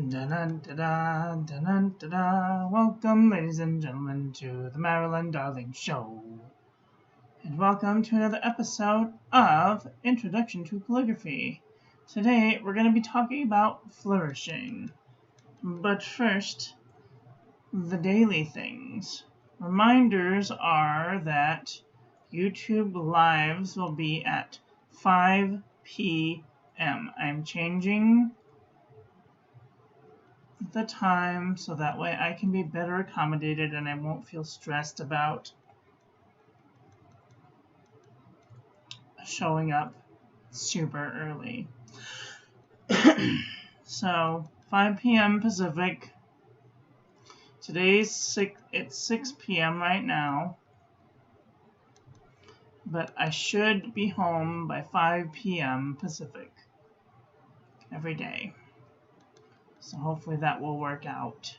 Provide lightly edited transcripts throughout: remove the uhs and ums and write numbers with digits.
Da-da-da-da, da-da-da-da. Welcome, ladies and gentlemen, to the Marilyn Darling Show. And welcome to another episode of Introduction to Calligraphy. Today, we're going to be talking about flourishing. But first, the daily things. Reminders are that YouTube Lives will be at 5 p.m. I'm changing the time so that way I can be better accommodated and I won't feel stressed about showing up super early. So 5 p.m. Pacific. It's 6 p.m. right now, but I should be home by 5 p.m. Pacific every day. So hopefully that will work out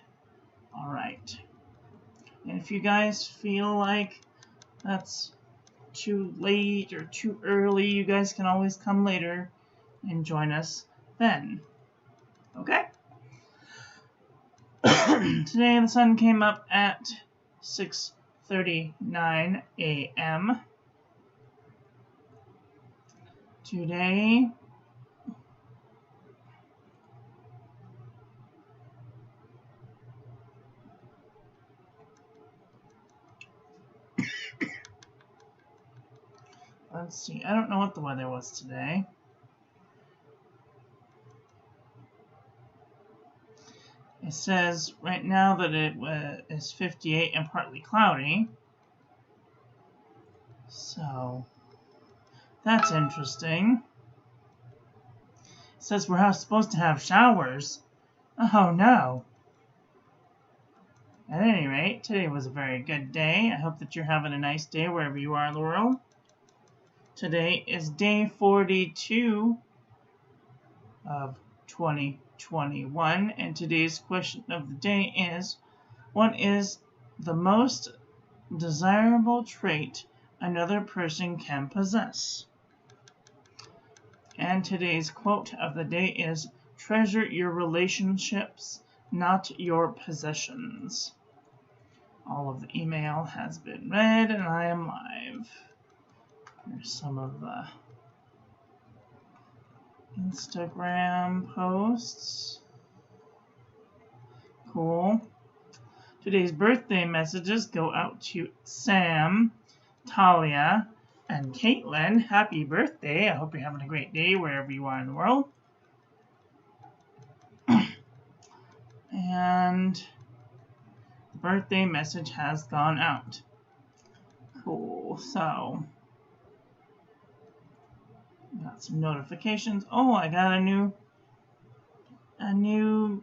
all right. And if you guys feel like that's too late or too early, you guys can always come later and join us then. Okay? Today the sun came up at 6:39 a.m. Today let's see, I don't know what the weather was today. It says right now that it is 58 and partly cloudy. So that's interesting. It says we're supposed to have showers. Oh no. At any rate, today was a very good day. I hope that you're having a nice day wherever you are in the world. Today is day 42 of 2021, and today's question of the day is, what is the most desirable trait another person can possess? And today's quote of the day is, treasure your relationships, not your possessions. All of the email has been read, and I am live. Here's some of the Instagram posts. Cool. Today's birthday messages go out to Sam, Talia, and Caitlin. Happy birthday. I hope you're having a great day wherever you are in the world. And the birthday message has gone out. Cool. So got some notifications. Oh, I got a new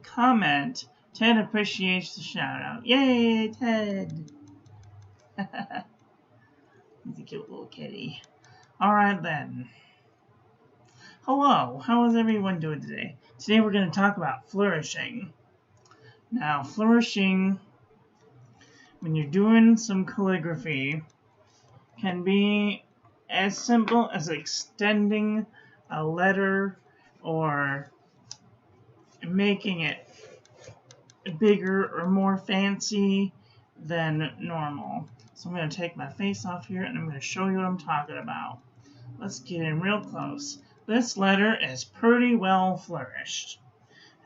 comment. Ted appreciates the shout out. Yay, Ted! He's a cute little kitty. Alright then. Hello, how is everyone doing today? Today we're going to talk about flourishing. Now, flourishing, when you're doing some calligraphy, can be as simple as extending a letter or making it bigger or more fancy than normal. So I'm going to take my face off here and I'm going to show you what I'm talking about. Let's get in real close. This letter is pretty well flourished,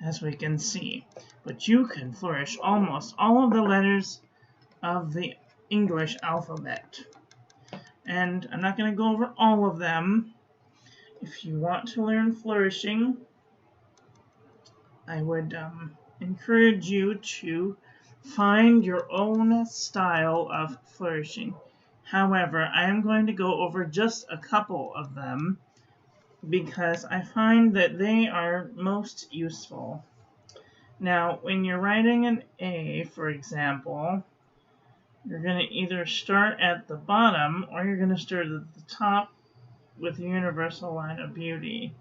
as we can see. But you can flourish almost all of the letters of the English alphabet. And I'm not going to go over all of them. If you want to learn flourishing, I would encourage you to find your own style of flourishing. However, I am going to go over just a couple of them because I find that they are most useful. Now, when you're writing an A, for example, you're going to either start at the bottom or you're going to start at the top with the universal line of beauty.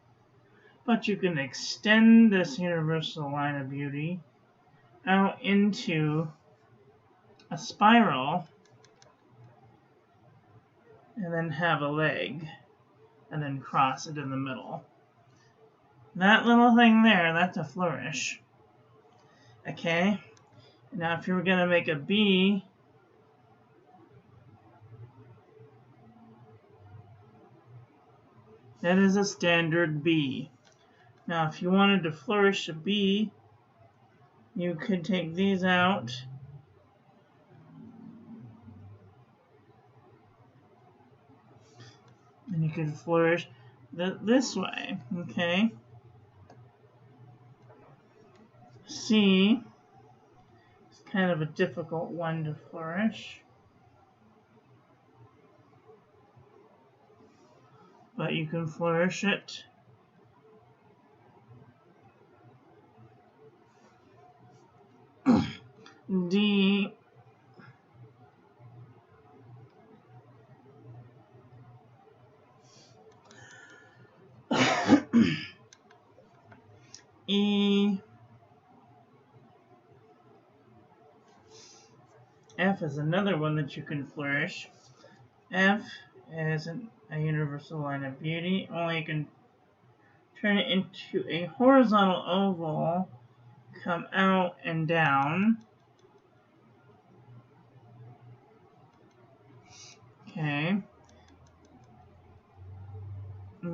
But you can extend this universal line of beauty out into a spiral and then have a leg and then cross it in the middle. That little thing there, that's a flourish. Okay, now if you were going to make a B, that is a standard B. Now if you wanted to flourish a B, you could take these out and you could flourish this way, okay? C is kind of a difficult one to flourish, but you can flourish it. D E, F is another one that you can flourish. F is a universal line of beauty, only you can turn it into a horizontal oval, come out and down. Okay.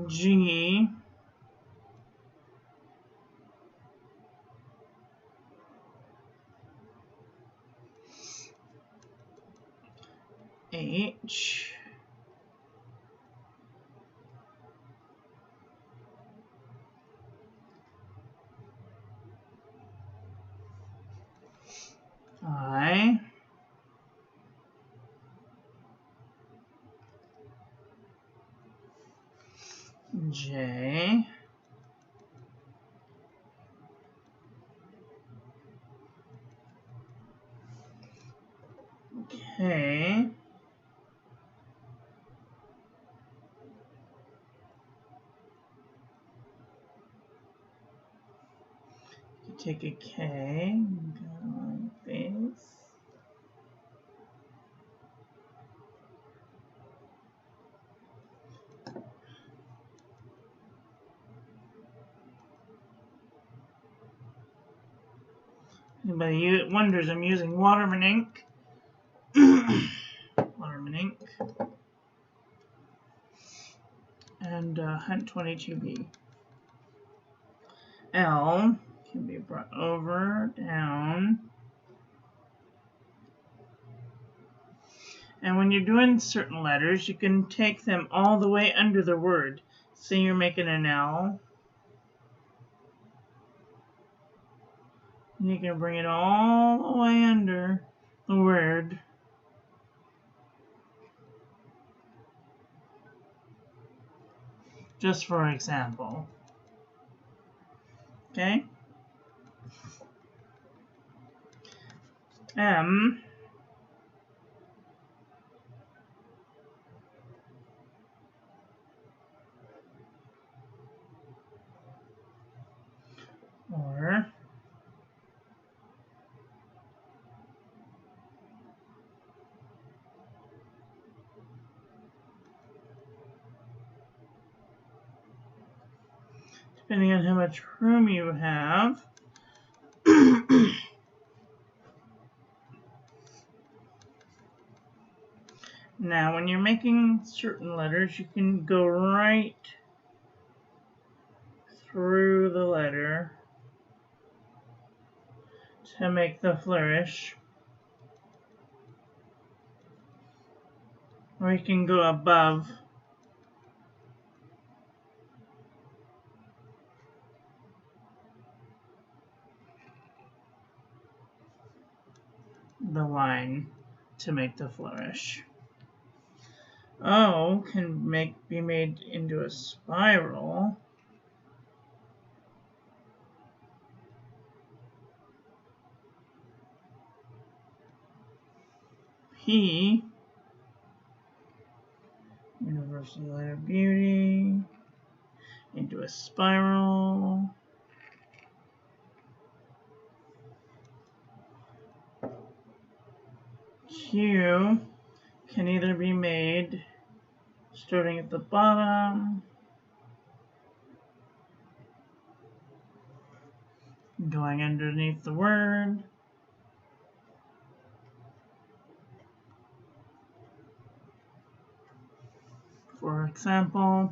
G, H, I, J, K, take a K, go like this. Anybody wonders, I'm using Waterman ink. Waterman ink. And Hunt 22B. L can be brought over, down. And when you're doing certain letters, you can take them all the way under the word. Say you're making an L. You can bring it all the way under the word. Just for example. Okay? M. Or depending on how much room you have. Now, when you're making certain letters, you can go right through the letter to make the flourish. Or you can go above the line to make the flourish. O can be made into a spiral. P, universal line of beauty, into a spiral. Q can either be made starting at the bottom, going underneath the word. For example,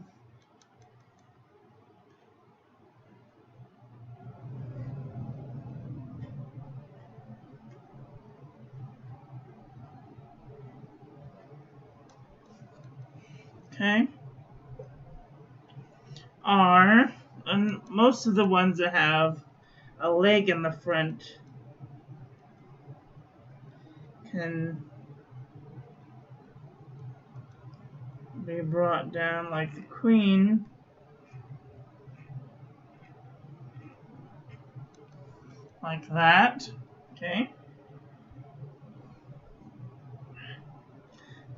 okay, are, and most of the ones that have a leg in the front can be brought down like the queen, like that, okay.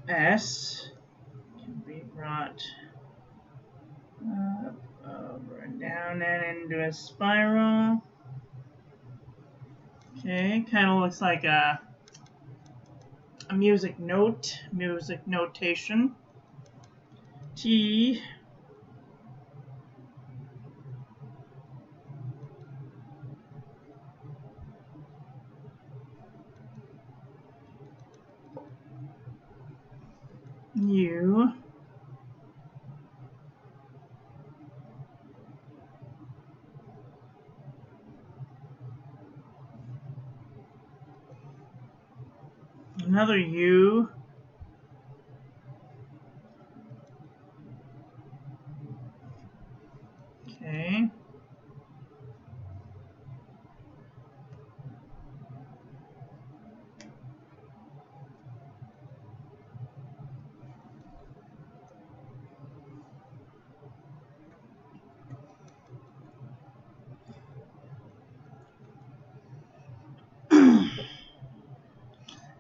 S can be brought up, over, and down, and into a spiral. Okay, kind of looks like a music note, music notation. T U another U, okay,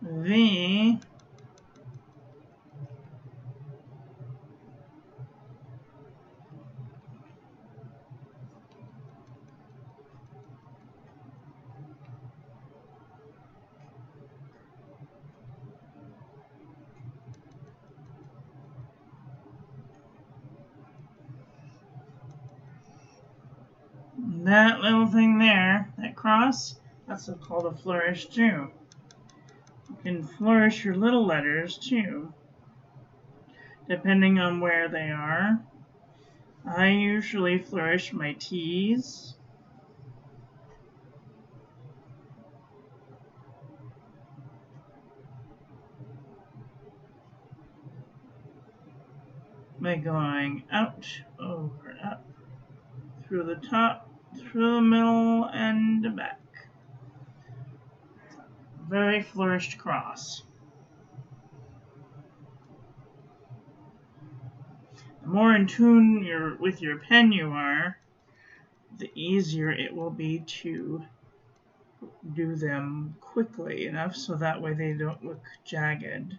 V, that little thing there, that cross, that's called a flourish too. You can flourish your little letters too, depending on where they are. I usually flourish my T's. By going out, over, up, through the top, through the middle, and back. Very flourished cross. The more in tune with your pen you are, the easier it will be to do them quickly enough so that way they don't look jagged.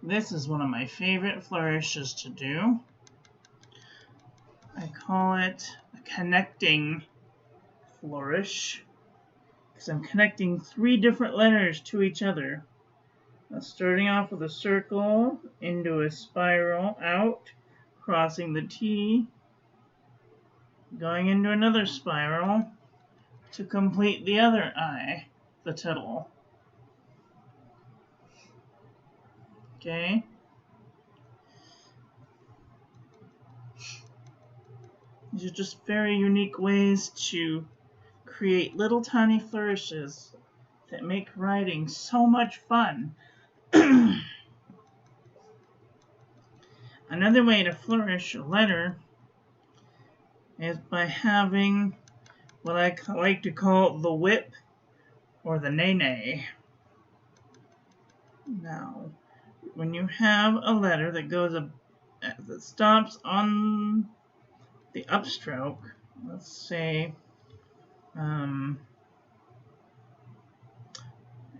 This is one of my favorite flourishes to do. I call it a connecting flourish because I'm connecting 3 different letters to each other. Starting off with a circle, into a spiral, out, crossing the T, going into another spiral to complete the other I, the tittle. Okay. These are just very unique ways to create little tiny flourishes that make writing so much fun. Another way to flourish a letter is by having what I like to call the whip or the nay-nay. Now, when you have a letter that goes that stops on the upstroke, let's say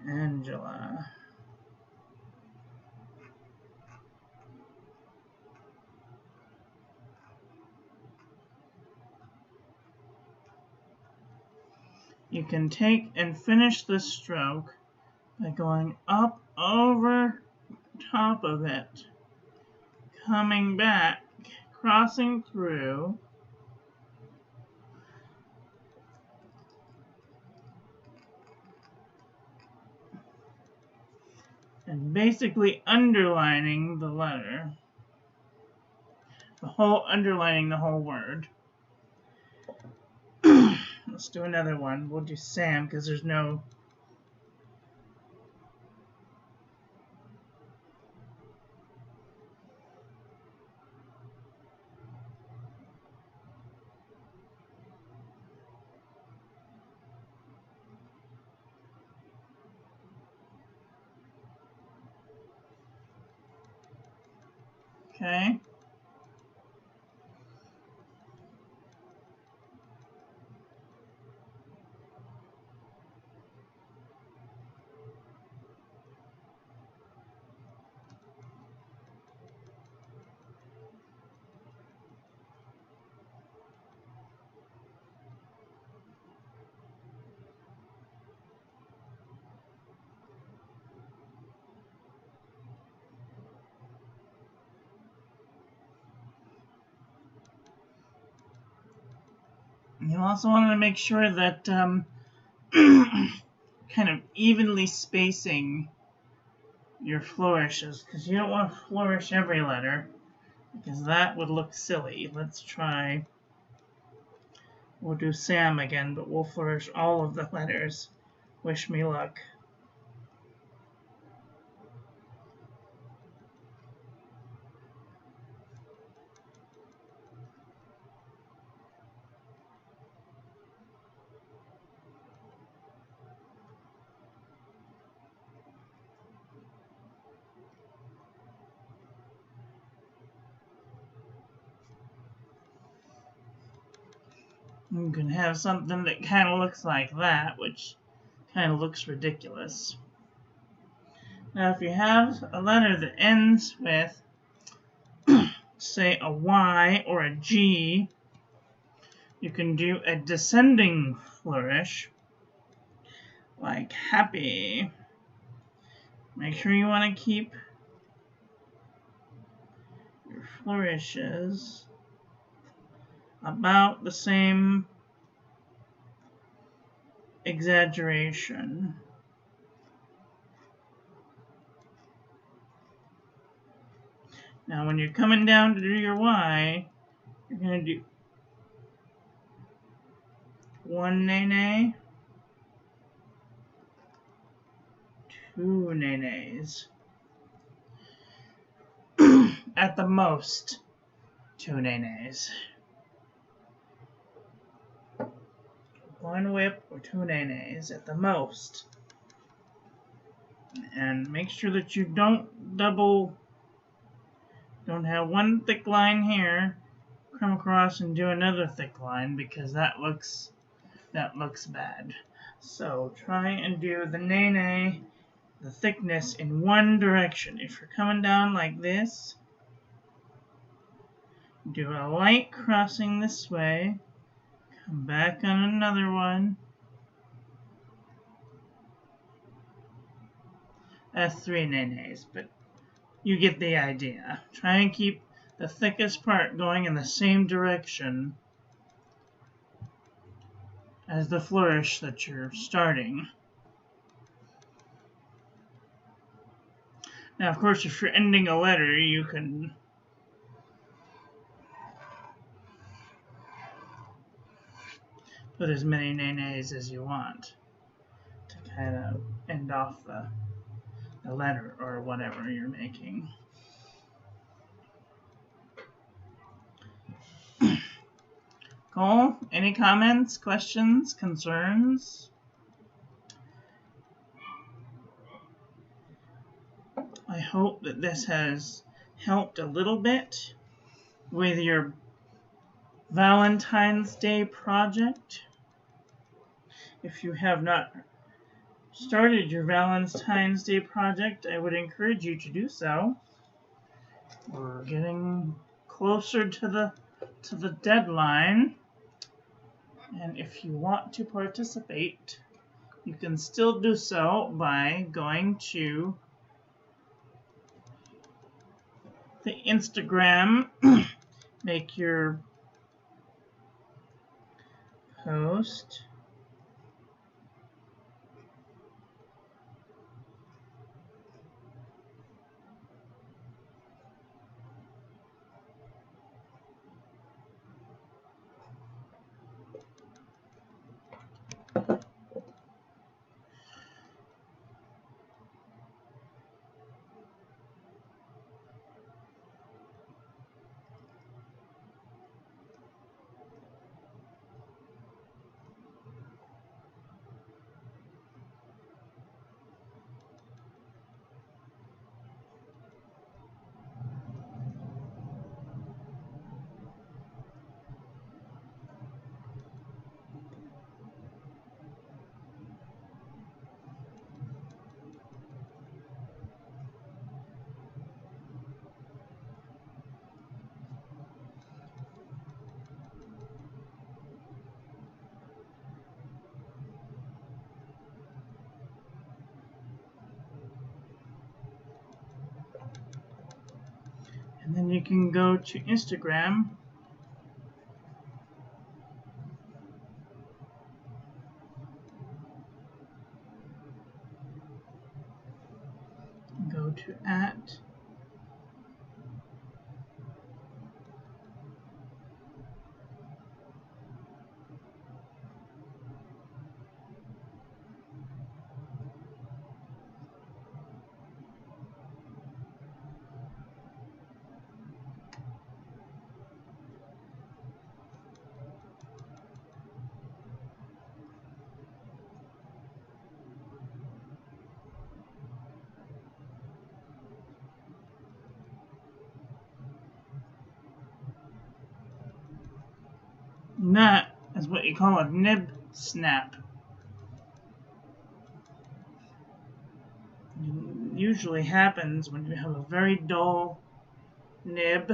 Angela, you can take and finish the stroke by going up over top of it, coming back, crossing through, and basically underlining the letter, underlining the whole word. Let's do another one. We'll do Sam because there's no. Okay. You also want to make sure that kind of evenly spacing your flourishes, because you don't want to flourish every letter, because that would look silly. Let's try. We'll do Sam again, but we'll flourish all of the letters. Wish me luck. You can have something that kind of looks like that, which kind of looks ridiculous. Now, if you have a letter that ends with, say, a Y or a G, you can do a descending flourish, like happy. Make sure you want to keep your flourishes about the same exaggeration. Now when you're coming down to do your Y, you're going to do one nene, two nenes. At the most, two nenes. One whip or two nenes at the most. And make sure that you don't have one thick line here, come across and do another thick line, because that looks bad. So try and do the nene, the thickness in one direction. If you're coming down like this, do a light crossing this way, come back on another one. That's three nenes, but you get the idea. Try and keep the thickest part going in the same direction as the flourish that you're starting. Now, of course, if you're ending a letter, you can put as many nenes as you want to kind of end off the letter or whatever you're making. Cool. Any comments, questions, concerns? I hope that this has helped a little bit with your Valentine's Day project. If you have not started your Valentine's Day project, I would encourage you to do so. We're getting closer to the deadline. And if you want to participate, you can still do so by going to the Instagram, make your post, and then you can go to Instagram, go to @ and that is what you call a nib snap. It usually happens when you have a very dull nib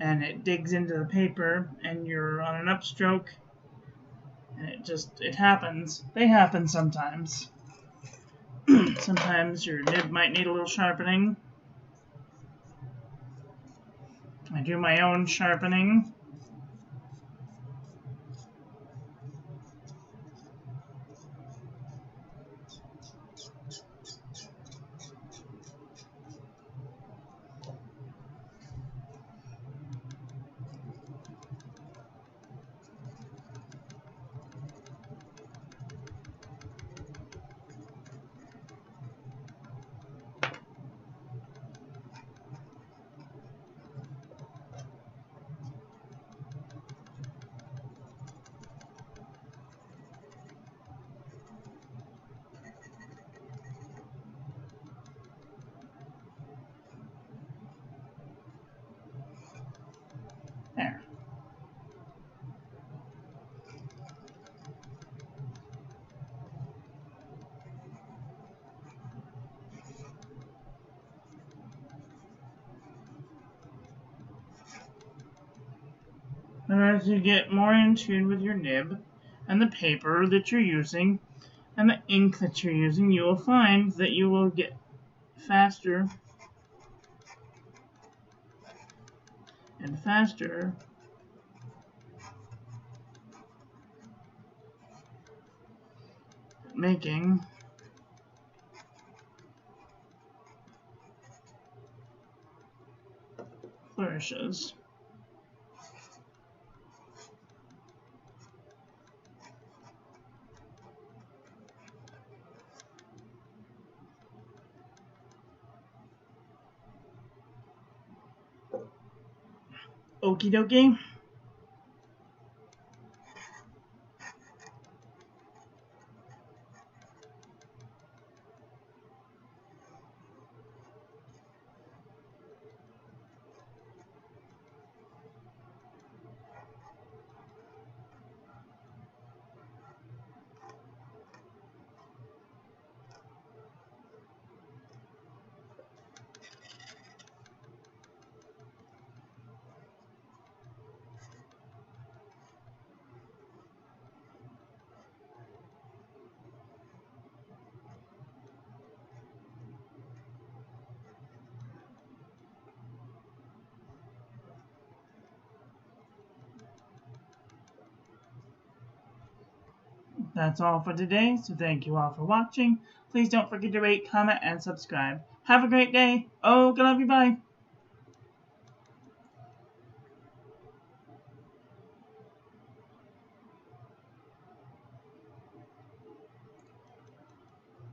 and it digs into the paper and you're on an upstroke and it happens. They happen sometimes. Sometimes your nib might need a little sharpening. I do my own sharpening. There. And as you get more in tune with your nib and the paper that you're using and the ink that you're using, you will find that you will get faster and faster at making flourishes. Okie dokie. That's all for today, so thank you all for watching. Please don't forget to rate, comment, and subscribe. Have a great day. Oh, I love you. Bye.